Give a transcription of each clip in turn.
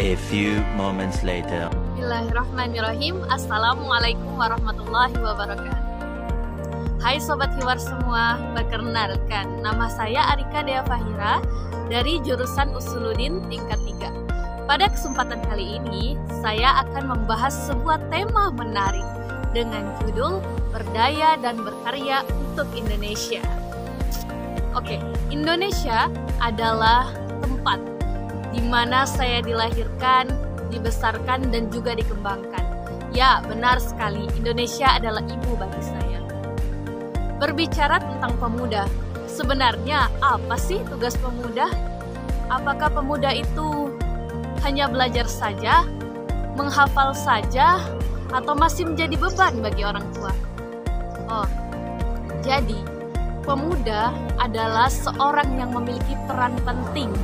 A few moments later. Bismillahirrahmanirrahim. Assalamualaikum warahmatullahi wabarakatuh. Hai Sobat Hiwar semua, perkenalkan nama saya Arika Dea Fahira dari jurusan Usuluddin tingkat 3. Pada kesempatan kali ini, saya akan membahas sebuah tema menarik dengan judul Berdaya dan Berkarya untuk Indonesia. Oke, Indonesia adalah tempat di mana saya dilahirkan, dibesarkan, dan juga dikembangkan. Ya, benar sekali, Indonesia adalah ibu bagi saya. Berbicara tentang pemuda, sebenarnya apa sih tugas pemuda? Apakah pemuda itu hanya belajar saja, menghafal saja, atau masih menjadi beban bagi orang tua? Oh, jadi pemuda adalah seorang yang memiliki peran penting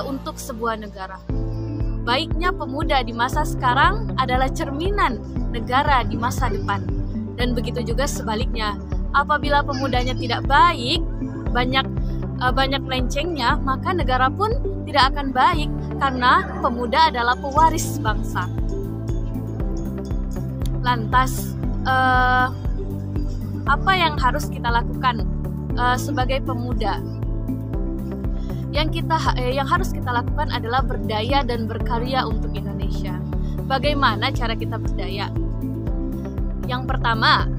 untuk sebuah negara. Baiknya pemuda di masa sekarang adalah cerminan negara di masa depan. Dan begitu juga sebaliknya. Apabila pemudanya tidak baik, banyak melencengnya, maka negara pun tidak akan baik karena pemuda adalah pewaris bangsa. Lantas, apa yang harus kita lakukan sebagai pemuda? Yang harus kita lakukan adalah berdaya dan berkarya untuk Indonesia. Bagaimana cara kita berdaya? Yang pertama,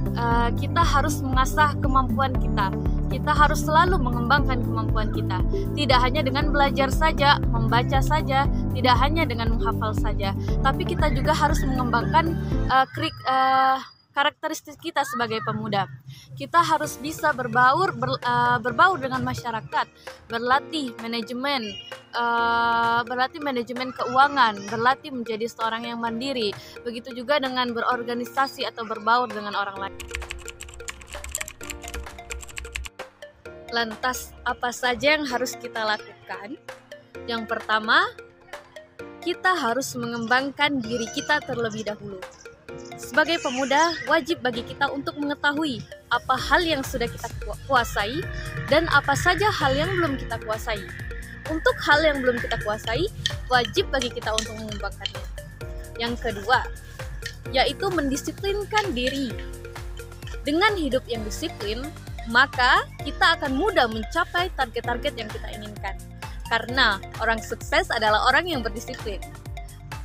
kita harus mengasah kemampuan kita. Kita harus selalu mengembangkan kemampuan kita. Tidak hanya dengan belajar saja, membaca saja, tidak hanya dengan menghafal saja, tapi kita juga harus mengembangkan karakteristik kita sebagai pemuda. Kita harus bisa berbaur dengan masyarakat, berlatih manajemen keuangan, berlatih menjadi seorang yang mandiri. Begitu juga dengan berorganisasi atau berbaur dengan orang lain. Lantas, apa saja yang harus kita lakukan? Yang pertama, kita harus mengembangkan diri kita terlebih dahulu. Sebagai pemuda, wajib bagi kita untuk mengetahui apa hal yang sudah kita kuasai dan apa saja hal yang belum kita kuasai. Untuk hal yang belum kita kuasai, wajib bagi kita untuk mengembangkannya. Yang kedua, yaitu mendisiplinkan diri. Dengan hidup yang disiplin, maka kita akan mudah mencapai target-target yang kita inginkan. Karena orang sukses adalah orang yang berdisiplin.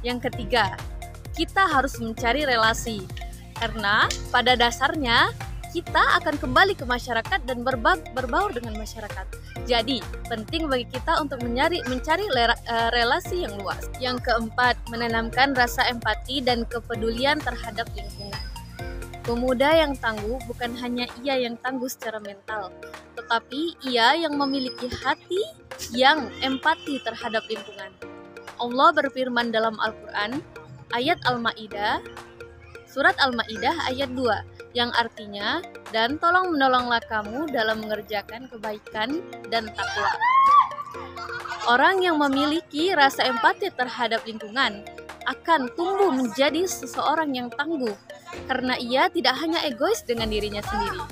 Yang ketiga, kita harus mencari relasi, karena pada dasarnya kita akan kembali ke masyarakat dan berbaur dengan masyarakat. Jadi, penting bagi kita untuk mencari relasi yang luas. Yang keempat, menanamkan rasa empati dan kepedulian terhadap lingkungan. Pemuda yang tangguh bukan hanya ia yang tangguh secara mental, tetapi ia yang memiliki hati yang empati terhadap lingkungan. Allah berfirman dalam Al-Quran, ayat Al-Ma'idah, surat Al-Ma'idah ayat 2, yang artinya, dan tolong menolonglah kamu dalam mengerjakan kebaikan dan takwa. Orang yang memiliki rasa empati terhadap lingkungan akan tumbuh menjadi seseorang yang tangguh, karena ia tidak hanya egois dengan dirinya sendiri.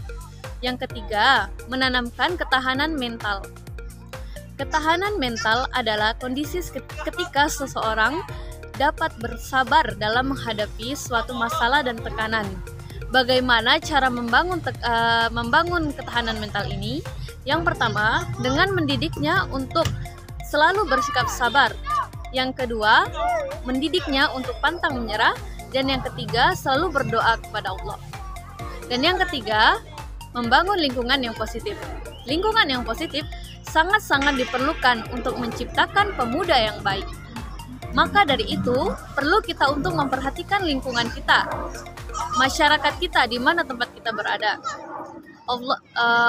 Yang ketiga, menanamkan ketahanan mental. Ketahanan mental adalah kondisi ketika seseorang dapat bersabar dalam menghadapi suatu masalah dan tekanan. Bagaimana cara membangun ketahanan mental ini? Yang pertama, dengan mendidiknya untuk selalu bersikap sabar. Yang kedua, mendidiknya untuk pantang menyerah. Dan yang ketiga, selalu berdoa kepada Allah. Dan yang ketiga, membangun lingkungan yang positif. Lingkungan yang positif sangat-sangat diperlukan untuk menciptakan pemuda yang baik. Maka dari itu, perlu kita untuk memperhatikan lingkungan kita, masyarakat kita, di mana tempat kita berada.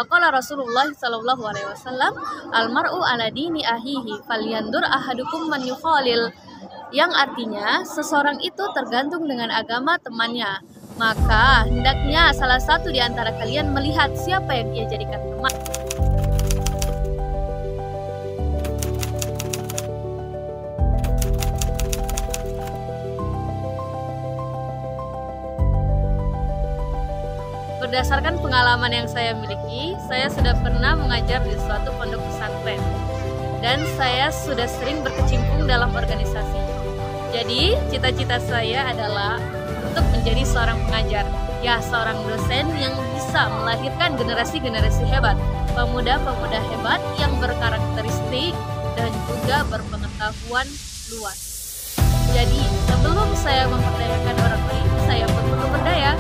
Qala Rasulullah sallallahu alaihi wasallam, almar'u ala dini ahihi falyandur ahadukum man yukhalil, yang artinya seseorang itu tergantung dengan agama temannya. Maka hendaknya salah satu di antara kalian melihat siapa yang ia jadikan teman. Berdasarkan pengalaman yang saya miliki, saya sudah pernah mengajar di suatu pondok pesantren. dan saya sudah sering berkecimpung dalam organisasi. Jadi, cita-cita saya adalah untuk menjadi seorang pengajar, ya seorang dosen yang bisa melahirkan generasi-generasi hebat, pemuda-pemuda hebat yang berkarakteristik dan juga berpengetahuan luas. Jadi, sebelum saya memperdayakan orang lain, saya pun perlu berdaya.